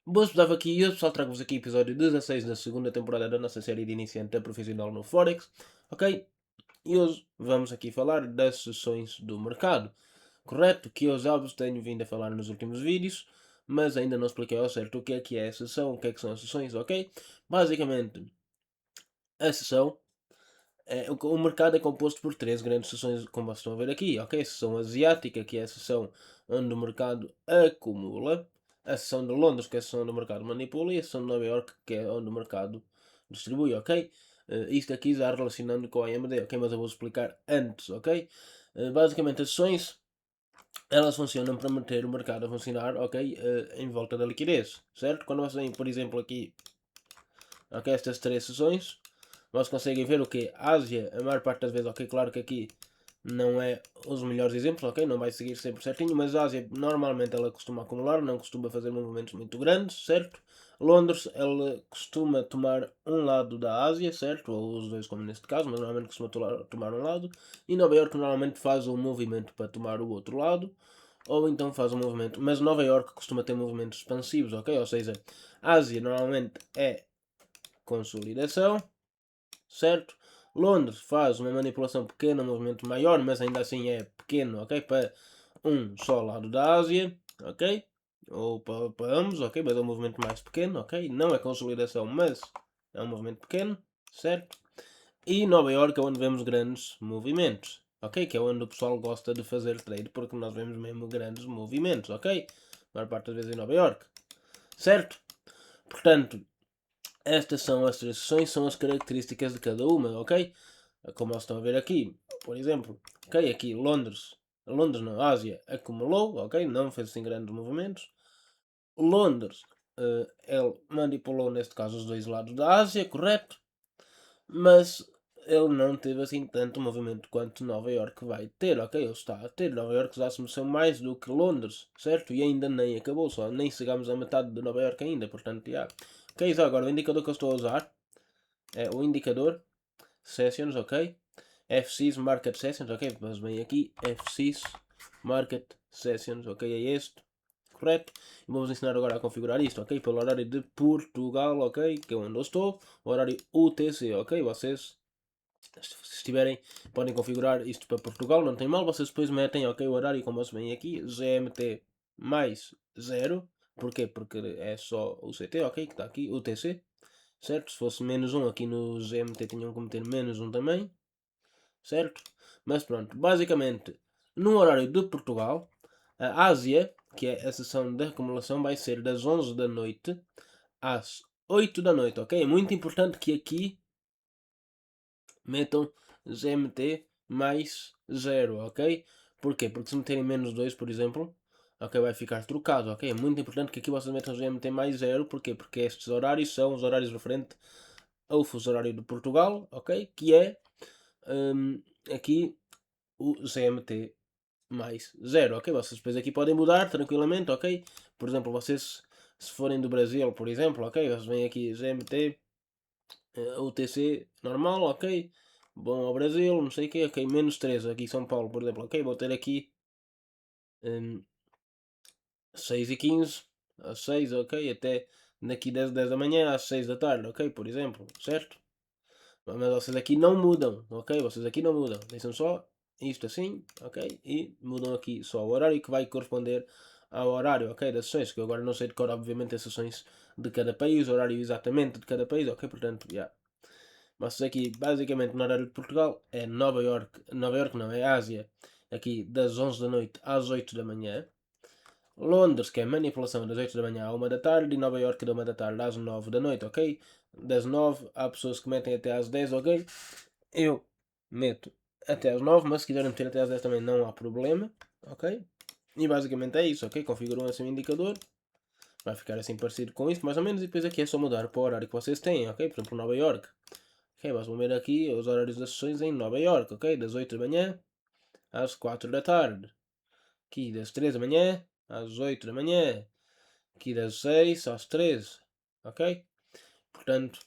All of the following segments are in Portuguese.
Boas, estava aqui e hoje pessoal trago-vos aqui episódio 16 da segunda temporada da nossa série de iniciante a profissional no Forex, ok? E hoje vamos aqui falar das sessões do mercado, correto? Que eu já vos tenho vindo a falar nos últimos vídeos, mas ainda não expliquei ao certo o que é a sessão, o que são as sessões, ok? Basicamente, a sessão o mercado é composto por três grandes sessões, como vocês estão a ver aqui, ok? A sessão asiática, que é a sessão onde o mercado acumula, a sessão de Londres, que é a sessão onde o mercado manipula, e a sessão de Nova York, que é onde o mercado distribui, ok? Isto aqui já relacionando com a AMD, ok? Mas eu vou explicar antes, ok? Basicamente, as sessões elas funcionam para manter o mercado a funcionar, ok? Em volta da liquidez, certo? Quando vocês têm, por exemplo, aqui, ok, estas três sessões, vocês conseguem ver o que Ásia, a maior parte das vezes, ok, claro que aqui não é os melhores exemplos, ok, não vai seguir sempre certinho, mas a Ásia normalmente ela costuma acumular, não costuma fazer movimentos muito grandes, certo? Londres, ela costuma tomar um lado da Ásia, certo? Ou os dois, como neste caso, mas normalmente costuma tomar um lado. E Nova York normalmente faz um movimento para tomar o outro lado, ou então faz um movimento. Mas Nova York costuma ter movimentos expansivos, ok? Ou seja, Ásia normalmente é consolidação, certo? Londres faz uma manipulação pequena, um movimento maior, mas ainda assim é pequeno, ok? Para um só lado da Ásia, ok? Ou para ambos, ok? Mas é um movimento mais pequeno, ok? Não é consolidação, mas é um movimento pequeno, certo? E Nova York é onde vemos grandes movimentos, ok? Que é onde o pessoal gosta de fazer trade, porque nós vemos mesmo grandes movimentos, ok? A maior parte das vezes em Nova York, certo? Portanto, estas são as três sessões, são as características de cada uma, ok? Como vocês estão a ver aqui, por exemplo, ok? Aqui Londres na Ásia acumulou, ok? Não fez assim grandes movimentos. Londres, ele manipulou neste caso os dois lados da Ásia, correto? Mas ele não teve assim tanto movimento quanto Nova York vai ter, ok? Ele está a ter. Nova York já se mexeu mais do que Londres, certo? E ainda nem acabou, só nem chegamos à metade de Nova York ainda, portanto, já. Ok, já agora o indicador que eu estou a usar é o indicador Sessions, ok? FC's Market Sessions, ok? Mas bem aqui, FC's Market Sessions, ok? É este, correto? E vamos ensinar agora a configurar isto, ok? Pelo horário de Portugal, ok? Que é onde eu estou. O horário UTC, ok? Vocês, se estiverem, podem configurar isto para Portugal, não tem mal. Vocês depois metem, ok? O horário, como vocês veem aqui, GMT mais 0. Porquê? Porque é só o CT, ok? Que está aqui, UTC. Certo? Se fosse menos um aqui no GMT tinham que meter menos um também, certo? Mas pronto, basicamente, no horário de Portugal, a Ásia, que é a sessão de acumulação, vai ser das 11 da noite às 8 da noite, ok? É muito importante que aqui metam GMT mais 0, ok? Porquê? Porque se meterem menos 2, por exemplo, ok, vai ficar trocado, ok? É muito importante que aqui vocês metam GMT mais 0, porquê? Porque estes horários são os horários referentes ao fuso horário de Portugal, ok? Que é aqui o GMT mais 0, ok? Vocês depois aqui podem mudar tranquilamente, ok? Por exemplo, vocês se forem do Brasil, por exemplo, ok? Vocês vêm aqui GMT, UTC normal, ok? Vão ao Brasil, não sei o quê, ok? Menos 3 aqui em São Paulo, por exemplo, ok? Vou ter aqui um, 6 e 15 às 6, ok? Até daqui 10 da manhã às 6 da tarde, ok? Por exemplo, certo? Mas vocês aqui não mudam, ok? Vocês aqui não mudam. Deixam só isto assim, ok? E mudam aqui só o horário que vai corresponder ao horário, ok? Das sessões, que eu agora não sei de cor, obviamente, as sessões de cada país, o horário exatamente de cada país, ok? Portanto, já. Yeah. Mas aqui, basicamente, no horário de Portugal é Nova York não, é Ásia, aqui das 11 da noite às 8 da manhã. Londres, que é manipulação das 8 da manhã à 1 da tarde, e Nova York da 1 da tarde às 9 da noite, ok? Das 9 há pessoas que metem até às 10, ok? Eu meto até às 9, mas se quiserem meter até às 10 também não há problema, ok? E basicamente é isso, ok? Configuram assim o indicador, vai ficar assim parecido com isto, mais ou menos, e depois aqui é só mudar para o horário que vocês têm, ok? Por exemplo, Nova York. Ok, vamos ver aqui os horários das sessões em Nova York, ok? Das 8 da manhã às 4 da tarde. Aqui das 3 da manhã às 8 da manhã. Aqui das 6 às 13, ok? Portanto,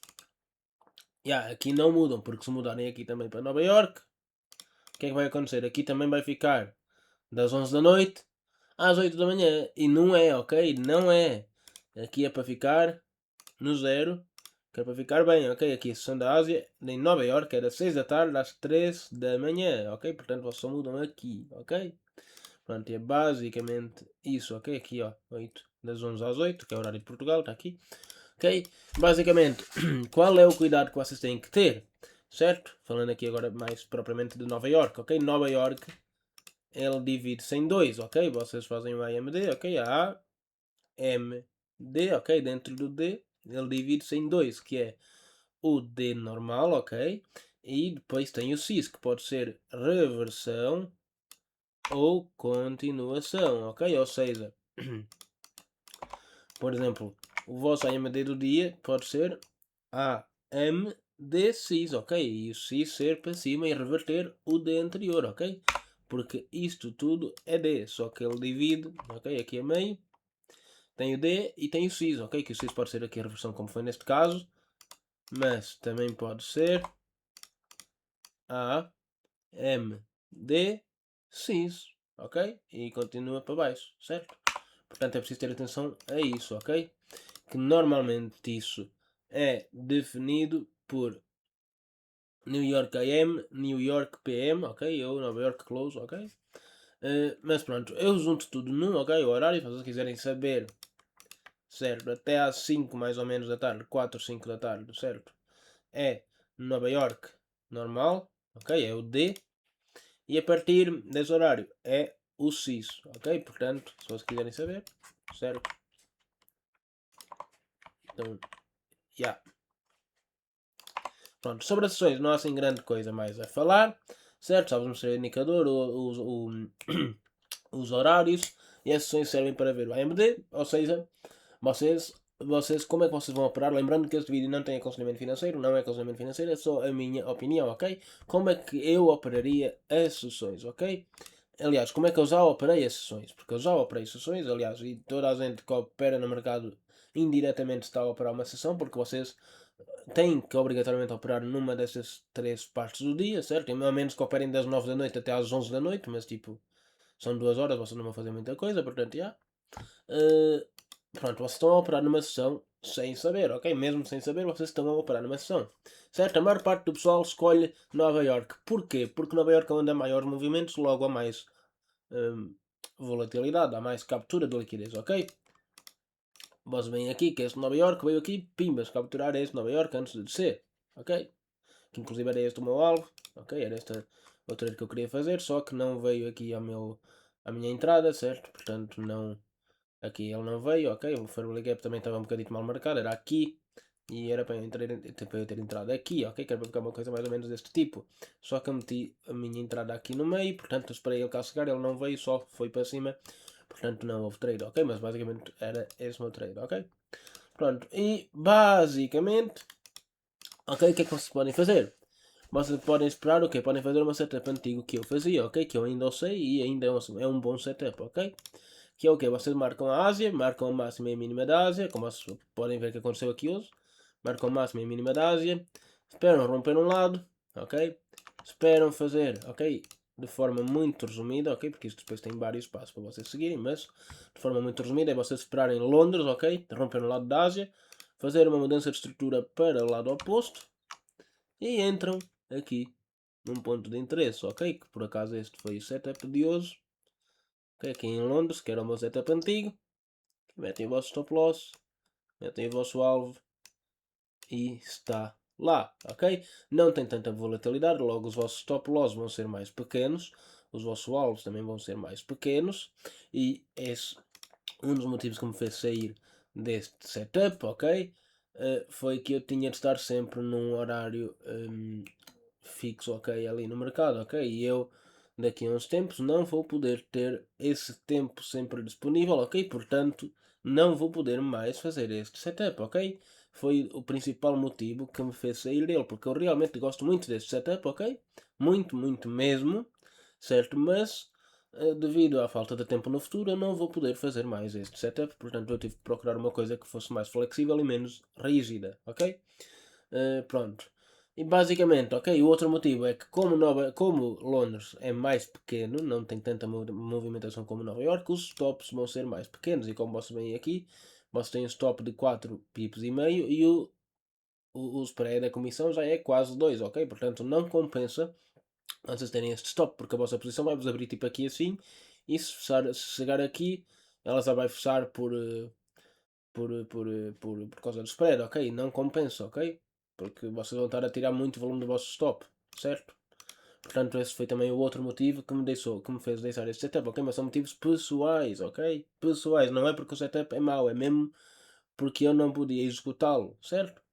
aqui não mudam, porque se mudarem aqui também para Nova York, o que é que vai acontecer? Aqui também vai ficar das 11 da noite às 8 da manhã. E não é, ok? Não é. Aqui é para ficar no 0. Que é para ficar bem, ok? Aqui a sessão da Ásia, em Nova York, é das 6 da tarde às 3 da manhã, ok? Portanto, vocês só mudam aqui, ok? Pronto, é basicamente isso, ok? Aqui, ó, 8, das 11 às 8, que é o horário de Portugal, está aqui. Ok? Basicamente, qual é o cuidado que vocês têm que ter? Certo? Falando aqui agora mais propriamente de Nova York, ok? Nova York, ele divide-se em dois, ok? Vocês fazem o AMD, ok? A, M, D, ok? Dentro do D, ele divide-se em dois, que é o D normal, ok? E depois tem o CIS, que pode ser reversão ou continuação, ok? Ou seja, por exemplo, o vosso AMD do dia pode ser AMD CIS, ok? E o CIS ser para cima e reverter o D anterior, ok? Porque isto tudo é D, só que ele divide, ok? Aqui a meio, tem o D e tem o CIS, ok? Que o CIS pode ser aqui a reversão como foi neste caso, mas também pode ser AMD CIS, ok? E continua para baixo, certo? Portanto é preciso ter atenção a isso, ok? Que normalmente isso é definido por New York AM, New York PM, ok? Ou Nova York Close, ok? Mas pronto, eu junto tudo num, ok? O horário, se vocês quiserem saber, certo? Até às 5 mais ou menos da tarde, 4 ou 5 da tarde, certo? É Nova York normal, ok? É o D. E a partir desse horário é o CIS, ok? Portanto, se vocês quiserem saber, certo? Então, já. Yeah. Pronto, sobre as sessões não há assim grande coisa mais a falar, certo? Só vos mostrar o indicador, os horários, e as sessões servem para ver o AMD, ou seja, vocês como é que vocês vão operar? Lembrando que este vídeo não tem aconselhamento financeiro, não é aconselhamento financeiro, é só a minha opinião, ok? Como é que eu operaria as sessões, ok? Aliás, como é que eu já operei as sessões? Porque eu já operei sessões, aliás, e toda a gente que opera no mercado indiretamente está a operar uma sessão, porque vocês têm que obrigatoriamente operar numa dessas três partes do dia, certo? E a menos que operem das 9 da noite até às 11 da noite, mas tipo, são 2 horas, vocês não vão fazer muita coisa, portanto, já. Uh, pronto, vocês estão a operar numa sessão sem saber, ok? Mesmo sem saber, vocês estão a operar numa sessão. Certo? A maior parte do pessoal escolhe Nova York. Porquê? Porque Nova York é onde há maiores movimentos, logo há mais volatilidade, há mais captura de liquidez, ok? Você vem aqui, que é este Nova York, veio aqui, pimbas, capturar este Nova York antes de descer, ok? Que inclusive era este o meu alvo, ok? Era esta o trade que eu queria fazer, só que não veio aqui à minha entrada, certo? Portanto, não, aqui ele não veio, ok? O Fairway Gap também estava um bocadinho mal marcado, era aqui, e era para eu ter entrado aqui, ok? Que era para ficar uma coisa mais ou menos deste tipo. Só que eu meti a minha entrada aqui no meio, portanto eu esperei ele cá chegar, ele não veio, só foi para cima, portanto não houve trade, ok? Mas basicamente era esse o meu trade, ok? Pronto, e basicamente, ok, o que é que vocês podem fazer? Vocês podem esperar, ok, podem fazer uma setup antigo que eu fazia, ok? Que eu ainda sei e ainda é um bom setup, ok? Que é o que? Vocês marcam a Ásia, marcam a máxima e a mínima da Ásia, como vocês podem ver que aconteceu aqui hoje. Marcam a máxima e a mínima da Ásia, esperam romper um lado, ok? Esperam fazer, ok? De forma muito resumida, ok? Porque isto depois tem vários passos para vocês seguirem, mas de forma muito resumida é vocês esperarem Londres, ok? Romper no lado da Ásia, fazer uma mudança de estrutura para o lado oposto e entram aqui num ponto de interesse, ok? Que por acaso este foi o setup de hoje. Okay, aqui em Londres, que era o meu setup antigo. Metem o vosso stop loss, metem o vosso alvo e está lá, ok? Não tem tanta volatilidade, logo os vossos stop loss vão ser mais pequenos, os vossos alvos também vão ser mais pequenos e esse um dos motivos que me fez sair deste setup, ok? Foi que eu tinha de estar sempre num horário fixo, ok? Ali no mercado, ok? E eu daqui a uns tempos não vou poder ter esse tempo sempre disponível, ok? Portanto, não vou poder mais fazer este setup, ok? Foi o principal motivo que me fez sair dele, porque eu realmente gosto muito deste setup, ok? Muito, muito mesmo, certo? Mas devido à falta de tempo no futuro, eu não vou poder fazer mais este setup, portanto eu tive que procurar uma coisa que fosse mais flexível e menos rígida, ok? Pronto. E basicamente, ok, o outro motivo é que como Londres é mais pequeno, não tem tanta movimentação como Nova York, os stops vão ser mais pequenos e como vocês veem aqui, você tem um stop de 4 pips e meio e o spread da comissão já é quase 2, ok? Portanto, não compensa vocês terem este stop, porque a vossa posição vai-vos abrir tipo aqui assim, e se chegar aqui, ela já vai fechar por causa do spread, ok? Não compensa, ok? Porque vocês vão estar a tirar muito volume do vosso stop, certo? Portanto, esse foi também o outro motivo que me fez deixar este setup, ok? Mas são motivos pessoais, ok? Pessoais, não é porque o setup é mau, é mesmo porque eu não podia executá-lo, certo?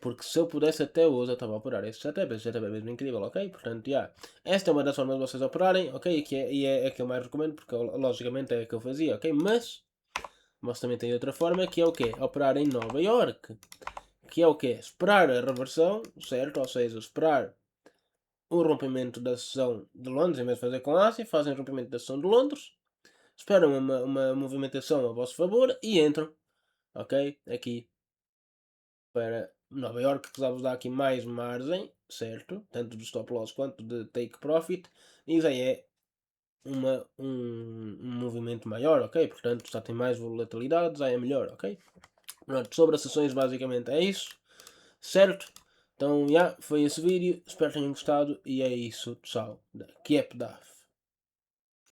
Porque se eu pudesse até hoje eu estava a operar este setup é mesmo incrível, ok? Portanto, já. Esta é uma das formas de vocês operarem, ok? E é a que eu mais recomendo, porque logicamente é a que eu fazia, ok? Mas também tem outra forma, que é o quê? Operar em Nova York. Que é o quê? Esperar a reversão, certo? Ou seja, esperar o rompimento da sessão de Londres, em vez de fazer com a Ásia, fazem o rompimento da sessão de Londres, esperam uma movimentação a vosso favor e entram, ok? Aqui para Nova York, que já vos dá aqui mais margem, certo? Tanto de stop loss quanto de take profit, e já é um movimento maior, ok? Portanto, já tem mais volatilidade, já é melhor, ok? Pronto, sobre as sessões basicamente é isso, certo? Então, já, foi esse vídeo, espero que tenham gostado e é isso, tchau, da Kiep Daf.